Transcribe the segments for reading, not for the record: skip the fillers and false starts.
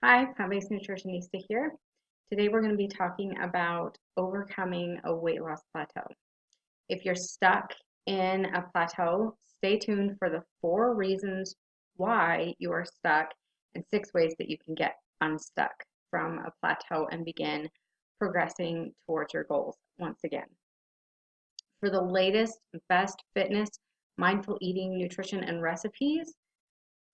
Hi, plant-based nutritionista here. Today we're going to be talking about overcoming a weight loss plateau. If you're stuck in a plateau, stay tuned for the 4 reasons why you are stuck and 6 ways that you can get unstuck from a plateau and begin progressing towards your goals once again. For the latest, best fitness, mindful eating, nutrition, and recipes,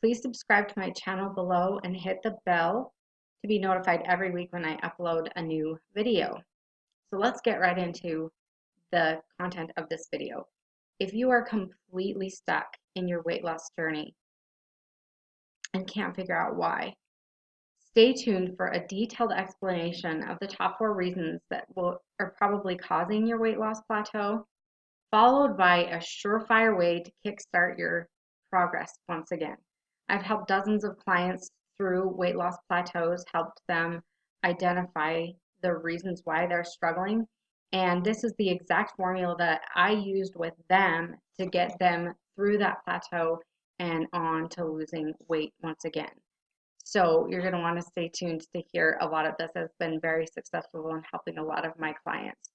please subscribe to my channel below and hit the bell to be notified every week when I upload a new video. So let's get right into the content of this video. If you are completely stuck in your weight loss journey and can't figure out why, stay tuned for a detailed explanation of the top 4 reasons that are probably causing your weight loss plateau, followed by a surefire way to kickstart your progress once again. I've helped dozens of clients through weight loss plateaus, helped them identify the reasons why they're struggling. And this is the exact formula that I used with them to get them through that plateau and on to losing weight once again. So you're going to want to stay tuned to hear a lot of this. Has been very successful in helping a lot of my clients.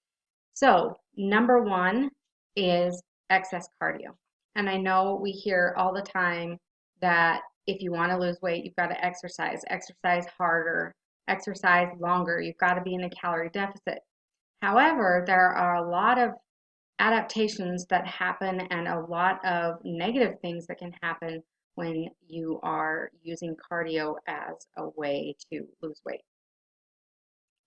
So number 1 is excess cardio. And I know we hear all the time that if you want to lose weight, you've got to exercise harder, exercise longer, you've got to be in a calorie deficit. However, there are a lot of adaptations that happen and a lot of negative things that can happen when you are using cardio as a way to lose weight.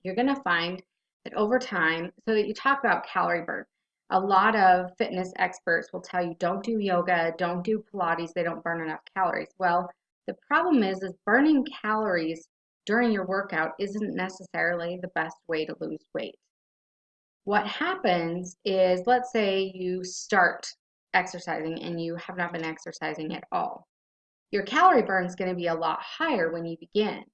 You're going to find that over time, so that you talk about calorie burn, a lot of fitness experts will tell you don't do yoga, don't do Pilates, they don't burn enough calories. Well, the problem is burning calories during your workout isn't necessarily the best way to lose weight. What happens is, let's say you start exercising and you have not been exercising at all. Your calorie burn is going to be a lot higher when you begin.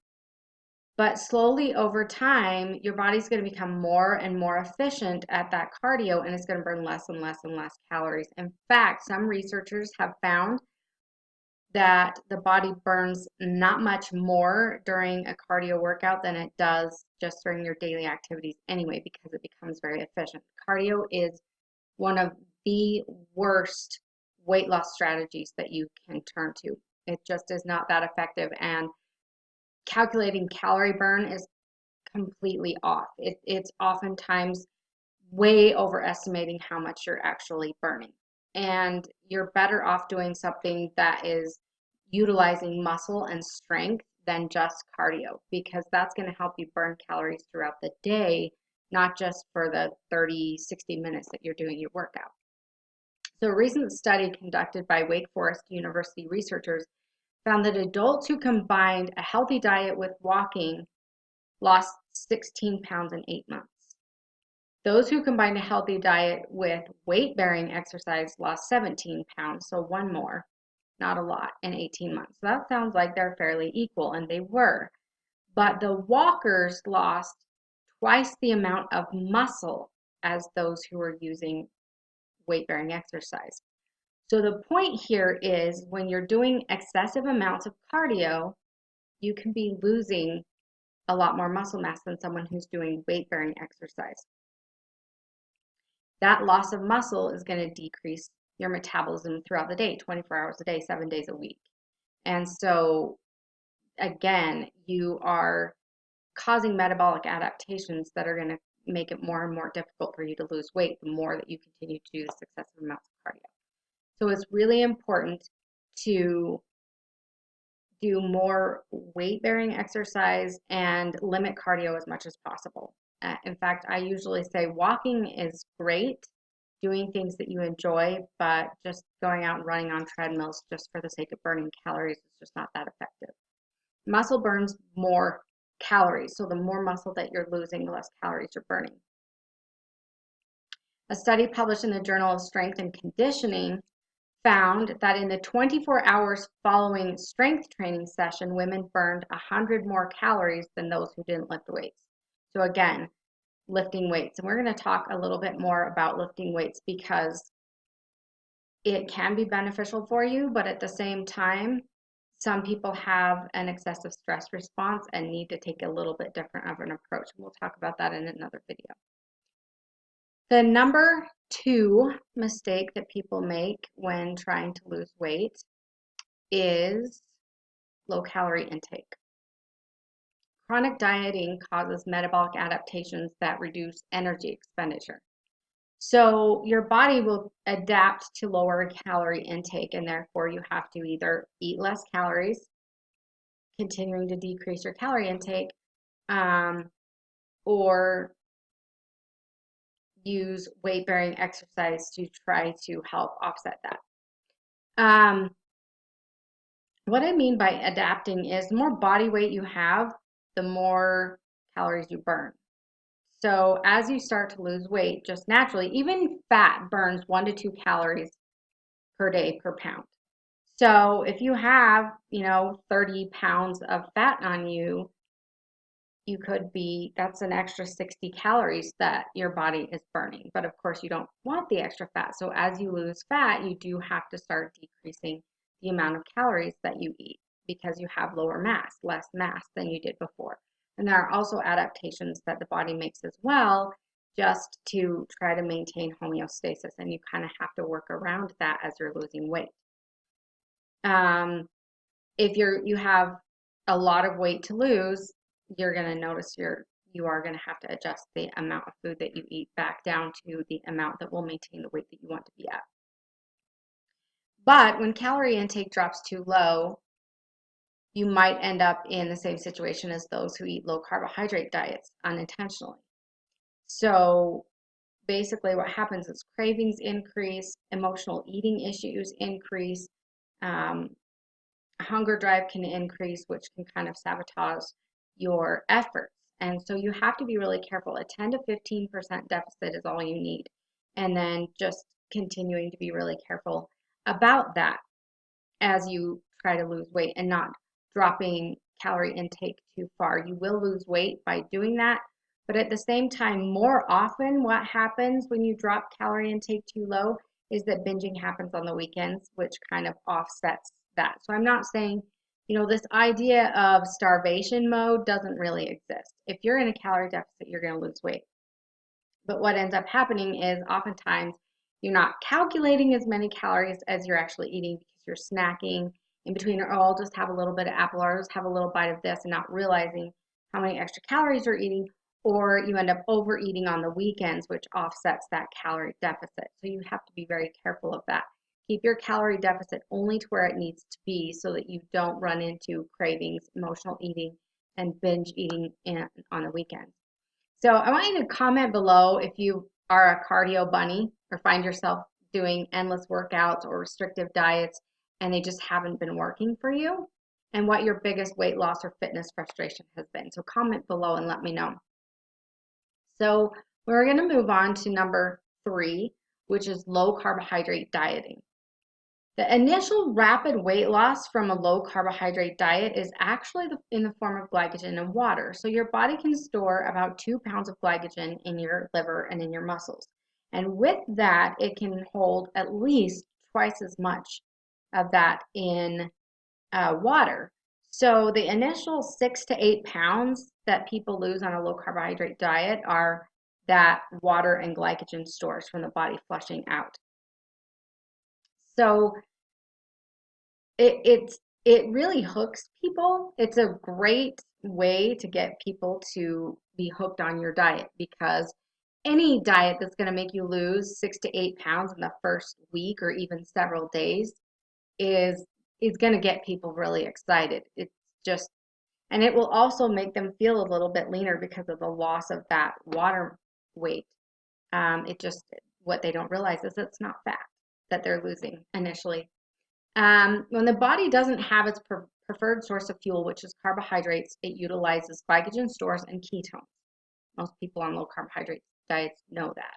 But slowly over time, your body's going to become more and more efficient at that cardio, and it's going to burn less and less and less calories. In fact, some researchers have found that the body burns not much more during a cardio workout than it does just during your daily activities anyway, because it becomes very efficient. Cardio is one of the worst weight loss strategies that you can turn to. It just is not that effective, and calculating calorie burn is completely off. It's oftentimes way overestimating how much you're actually burning. And you're better off doing something that is utilizing muscle and strength than just cardio, because that's going to help you burn calories throughout the day, not just for the 30, 60 minutes that you're doing your workout. So a recent study conducted by Wake Forest University researchers found that adults who combined a healthy diet with walking lost 16 pounds in 8 months. Those who combined a healthy diet with weight-bearing exercise lost 17 pounds, so 1 more, not a lot, in 18 months. So that sounds like they're fairly equal, and they were. But the walkers lost twice the amount of muscle as those who were using weight-bearing exercise. So the point here is, when you're doing excessive amounts of cardio, you can be losing a lot more muscle mass than someone who's doing weight-bearing exercise. That loss of muscle is going to decrease your metabolism throughout the day, 24 hours a day, 7 days a week. And so, again, you are causing metabolic adaptations that are going to make it more and more difficult for you to lose weight the more that you continue to do this excessive amounts of cardio. So it's really important to do more weight-bearing exercise and limit cardio as much as possible. In fact, I usually say walking is great, doing things that you enjoy, but just going out and running on treadmills just for the sake of burning calories is just not that effective. Muscle burns more calories, so the more muscle that you're losing, the less calories you're burning. A study published in the Journal of Strength and Conditioning found that in the 24 hours following strength training session, women burned 100 more calories than those who didn't lift weights. So again, lifting weights. And we're going to talk a little bit more about lifting weights, because it can be beneficial for you, but at the same time, Some people have an excessive stress response and need to take a little bit different of an approach. We'll talk about that in another video. The number 2 mistake that people make when trying to lose weight is low calorie intake. Chronic dieting causes metabolic adaptations that reduce energy expenditure. So your body will adapt to lower calorie intake, and therefore you have to either eat less calories, continuing to decrease your calorie intake, or use weight-bearing exercise to try to help offset that. What I mean by adapting is the more body weight you have, the more calories you burn. So as you start to lose weight, just naturally, even fat burns 1 to 2 calories per day per pound. So if you have, 30 pounds of fat on you, that's an extra 60 calories that your body is burning. But of course, you don't want the extra fat. So as you lose fat, you do have to start decreasing the amount of calories that you eat because you have lower mass, less mass than you did before. And there are also adaptations that the body makes as well, just to try to maintain homeostasis. And you kind of have to work around that as you're losing weight. If you have a lot of weight to lose, you're going to notice you are going to have to adjust the amount of food that you eat back down to the amount that will maintain the weight that you want to be at. But when calorie intake drops too low, you might end up in the same situation as those who eat low carbohydrate diets unintentionally. So basically what happens is cravings increase, emotional eating issues increase, hunger drive can increase, which can kind of sabotage your efforts. And so you have to be really careful. A 10 to 15% deficit is all you need. And then just continuing to be really careful about that as you try to lose weight and not dropping calorie intake too far. You will lose weight by doing that. But at the same time, more often what happens when you drop calorie intake too low is that binging happens on the weekends, which kind of offsets that. So I'm not saying, this idea of starvation mode doesn't really exist. If you're in a calorie deficit, you're going to lose weight. But what ends up happening is oftentimes you're not calculating as many calories as you're actually eating because you're snacking in between, or I'll just have a little bit of apple, or I'll just have a little bite of this, and not realizing how many extra calories you're eating, or you end up overeating on the weekends, which offsets that calorie deficit. So you have to be very careful of that. Keep your calorie deficit only to where it needs to be so that you don't run into cravings, emotional eating, and binge eating on the weekends. So I want you to comment below if you are a cardio bunny or find yourself doing endless workouts or restrictive diets and they just haven't been working for you, and what your biggest weight loss or fitness frustration has been. So comment below and let me know. So we're going to move on to number 3, which is low carbohydrate dieting. The initial rapid weight loss from a low carbohydrate diet is actually in the form of glycogen and water. So your body can store about 2 pounds of glycogen in your liver and in your muscles. And with that, it can hold at least twice as much of that in water. So the initial 6 to 8 pounds that people lose on a low carbohydrate diet are that water and glycogen stores from the body flushing out. So it really hooks people. It's a great way to get people to be hooked on your diet, because any diet that's going to make you lose 6 to 8 pounds in the first week or even several days is going to get people really excited. And it will also make them feel a little bit leaner because of the loss of that water weight. What they don't realize is it's not fat that they're losing initially. When the body doesn't have its preferred source of fuel, which is carbohydrates, it utilizes glycogen stores and ketones. Most people on low carbohydrate diets know that.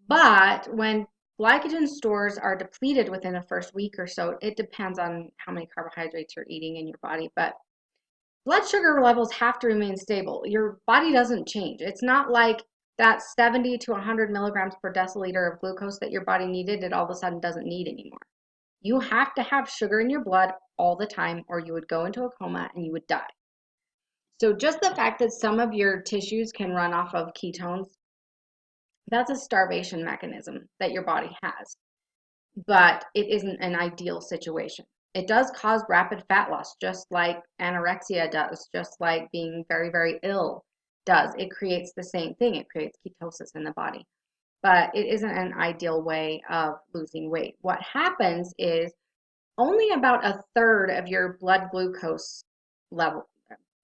But when glycogen stores are depleted within the first week or so, it depends on how many carbohydrates you're eating in your body, but blood sugar levels have to remain stable. Your body doesn't change. It's not like that 70 to 100 milligrams per deciliter of glucose that your body needed, it all of a sudden doesn't need anymore. You have to have sugar in your blood all the time, or you would go into a coma and you would die. So just the fact that some of your tissues can run off of ketones, that's a starvation mechanism that your body has, but it isn't an ideal situation. It does cause rapid fat loss, just like anorexia does, just like being very, very ill does. It creates the same thing. It creates ketosis in the body, but it isn't an ideal way of losing weight. What happens is only about a third of your blood glucose level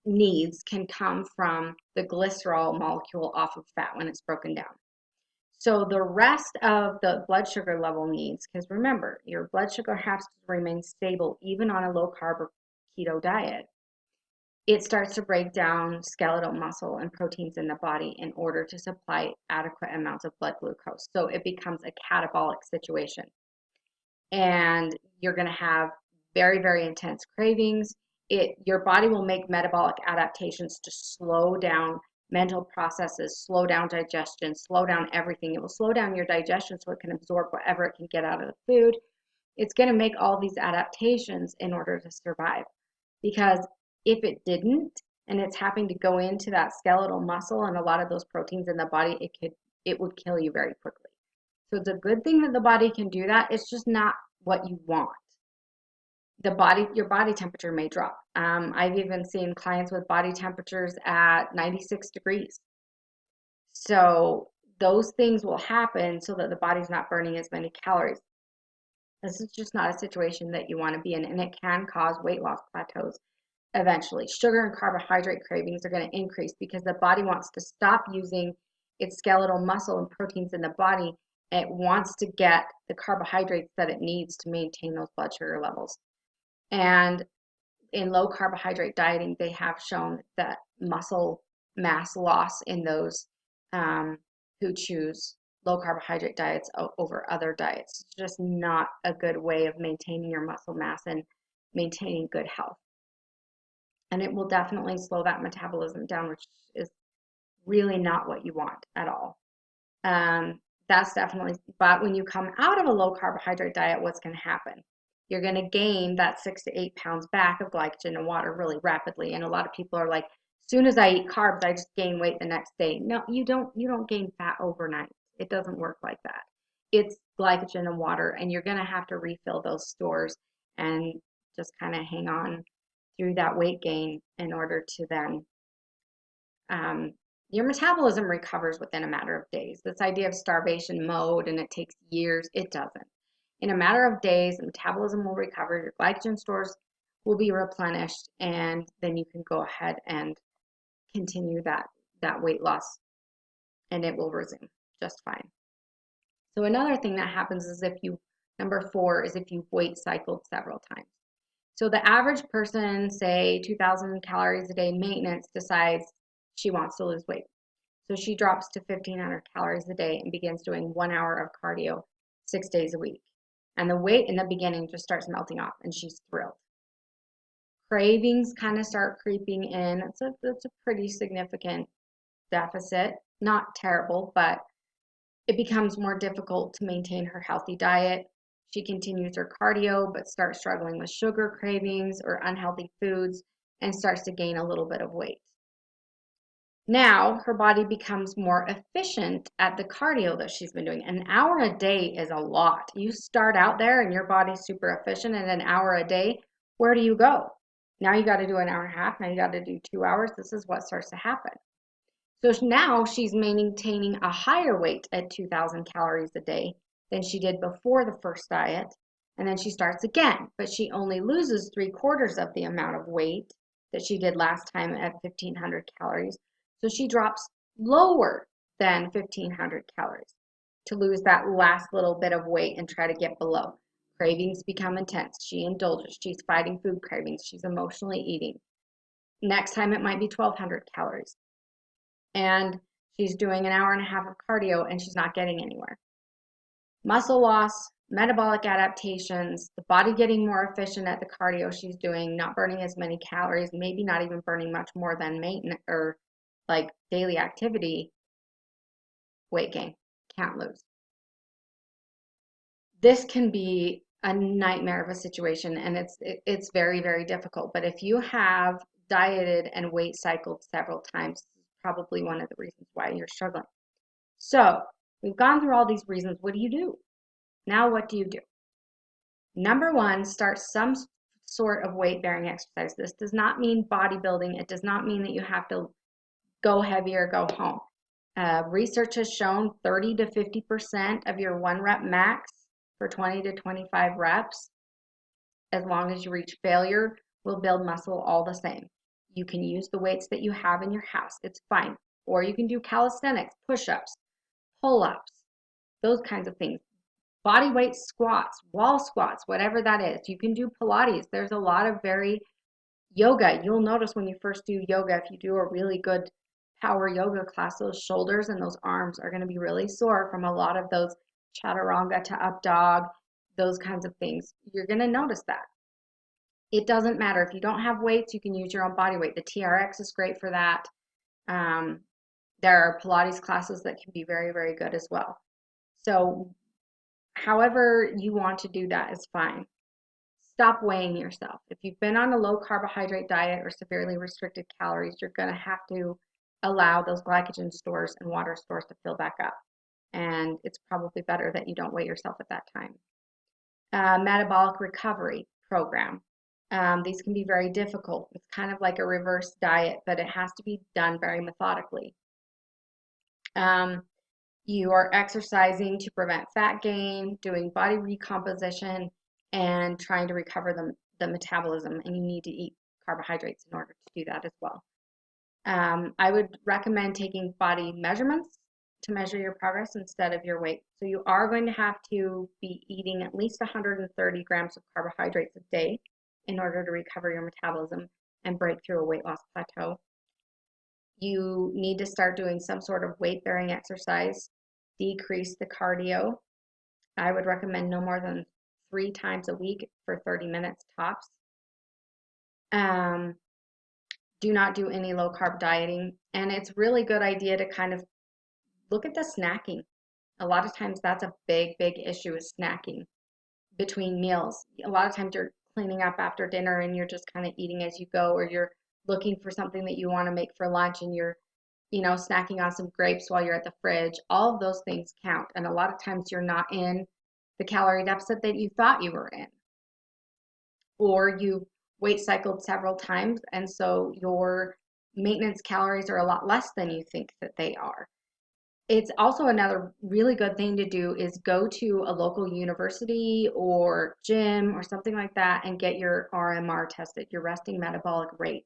needs can come from the glycerol molecule off of fat when it's broken down. So the rest of the blood sugar level needs, because remember, your blood sugar has to remain stable even on a low carb or keto diet. It starts to break down skeletal muscle and proteins in the body in order to supply adequate amounts of blood glucose. So it becomes a catabolic situation. And you're going to have very, very intense cravings. Your body will make metabolic adaptations to slow down mental processes, slow down digestion, slow down everything. It will slow down your digestion so it can absorb whatever it can get out of the food. It's going to make all these adaptations in order to survive. Because if it didn't, and it's having to go into that skeletal muscle and a lot of those proteins in the body, it would kill you very quickly. So it's a good thing that the body can do that. It's just not what you want. Your body temperature may drop. I've even seen clients with body temperatures at 96 degrees. So those things will happen so that the body's not burning as many calories. This is just not a situation that you want to be in, and it can cause weight loss plateaus eventually. Sugar and carbohydrate cravings are going to increase because the body wants to stop using its skeletal muscle and proteins in the body. It wants to get the carbohydrates that it needs to maintain those blood sugar levels. And in low carbohydrate dieting, they have shown that muscle mass loss in those who choose low carbohydrate diets over other diets. It's just not a good way of maintaining your muscle mass and maintaining good health. And it will definitely slow that metabolism down, which is really not what you want at all. That's definitely, but when you come out of a low carbohydrate diet, what's going to happen? You're going to gain that 6 to 8 pounds back of glycogen and water really rapidly. And a lot of people are like, as soon as I eat carbs, I just gain weight the next day. No, you don't gain fat overnight. It doesn't work like that. It's glycogen and water, and you're going to have to refill those stores and just kind of hang on through that weight gain in order to then your metabolism recovers within a matter of days. This idea of starvation mode and it takes years, it doesn't. In a matter of days, the metabolism will recover, your glycogen stores will be replenished, and then you can go ahead and continue that weight loss, and it will resume just fine. So another thing that happens is number 4 is if you've weight cycled several times. So the average person, say 2,000 calories a day maintenance, decides she wants to lose weight. So she drops to 1,500 calories a day and begins doing 1 hour of cardio 6 days a week. And the weight in the beginning just starts melting off, and she's thrilled. Cravings kind of start creeping in. It's a pretty significant deficit. Not terrible, but it becomes more difficult to maintain her healthy diet. She continues her cardio, but starts struggling with sugar cravings or unhealthy foods and starts to gain a little bit of weight. Now her body becomes more efficient at the cardio that she's been doing. An hour a day is a lot. You start out there and your body's super efficient, and an hour a day, where do you go? Now you got to do an hour and a half. Now you got to do 2 hours. This is what starts to happen. So now she's maintaining a higher weight at 2,000 calories a day than she did before the first diet. And then she starts again, but she only loses 3/4 of the amount of weight that she did last time at 1,500 calories. So she drops lower than 1,500 calories to lose that last little bit of weight and try to get below. Cravings become intense. She indulges. She's fighting food cravings. She's emotionally eating. Next time it might be 1,200 calories. And she's doing an hour and a half of cardio and she's not getting anywhere. Muscle loss, metabolic adaptations, the body getting more efficient at the cardio she's doing, not burning as many calories, maybe not even burning much more than maintenance or like daily activity. Weight gain, can't lose. This can be a nightmare of a situation, and it's very, very difficult. But if you have dieted and weight cycled several times, this is probably one of the reasons why you're struggling. So we've gone through all these reasons. What do you do? Now, what do you do? Number one, start some sort of weight bearing exercise. This does not mean bodybuilding. It does not mean that you have to go heavy or go home. Research has shown 30 to 50% of your 1 rep max for 20 to 25 reps, as long as you reach failure, will build muscle all the same. You can use the weights that you have in your house. It's fine. Or you can do calisthenics, push-ups, pull-ups, those kinds of things. Body weight squats, wall squats, whatever that is. You can do Pilates. There's a lot of yoga. You'll notice when you first do yoga, if you do a really good power yoga class, those shoulders and those arms are going to be really sore from a lot of those chaturanga to up dog, those kinds of things. You're going to notice that. It doesn't matter. If you don't have weights, you can use your own body weight. The TRX is great for that. There are Pilates classes that can be very, very good as well. So however you want to do that is fine. Stop weighing yourself. If you've been on a low carbohydrate diet or severely restricted calories, you're going to have to allow those glycogen stores and water stores to fill back up. And it's probably better that you don't weigh yourself at that time. Metabolic recovery program. These can be very difficult. It's kind of like a reverse diet, but it has to be done very methodically. You are exercising to prevent fat gain, doing body recomposition, and trying to recover the metabolism, and you need to eat carbohydrates in order to do that as well. I would recommend taking body measurements to measure your progress instead of your weight. So you are going to have to be eating at least 130 grams of carbohydrates a day in order to recover your metabolism and break through a weight loss plateau. You need to start doing some sort of weight-bearing exercise, decrease the cardio. I would recommend no more than 3 times a week for 30 minutes tops. Do not do any low-carb dieting, and it's really good idea to kind of look at the snacking. A lot of times that's a big, big issue is snacking between meals. A lot of times you're cleaning up after dinner and you're just kind of eating as you go, or you're looking for something that you want to make for lunch and you're, snacking on some grapes while you're at the fridge. All of those things count. And a lot of times you're not in the calorie deficit that you thought you were in. Or you weight cycled several times, and so your maintenance calories are a lot less than you think that they are. It's also another really good thing to do is go to a local university or gym or something like that and get your RMR tested, your resting metabolic rate.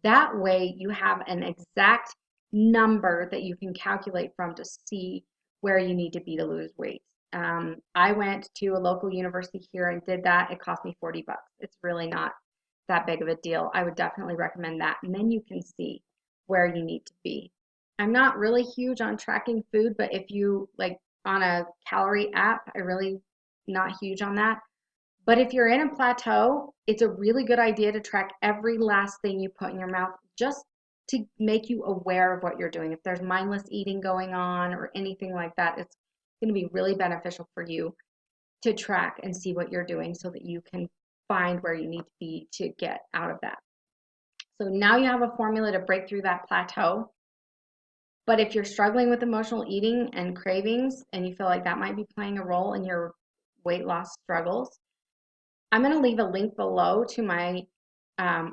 That way you have an exact number that you can calculate from to see where you need to be to lose weight. I went to a local university here and did that. It cost me $40. It's really not that big of a deal. I would definitely recommend that. And then you can see where you need to be. I'm not really huge on tracking food, but if you like on a calorie app, I really not huge on that. But if you're in a plateau, it's a really good idea to track every last thing you put in your mouth just to make you aware of what you're doing. If there's mindless eating going on or anything like that, it's going to be really beneficial for you to track and see what you're doing so that you can find where you need to be to get out of that. So now you have a formula to break through that plateau. But if you're struggling with emotional eating and cravings and you feel like that might be playing a role in your weight loss struggles, I'm going to leave a link below to my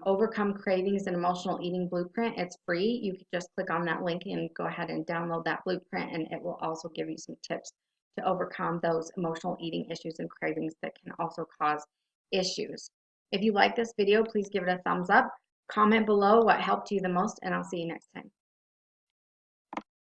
Overcome Cravings and Emotional Eating Blueprint. It's free. You can just click on that link and go ahead and download that blueprint, and it will also give you some tips to overcome those emotional eating issues and cravings that can also cause issues. If you like this video, please give it a thumbs up. Comment below what helped you the most, and I'll see you next time.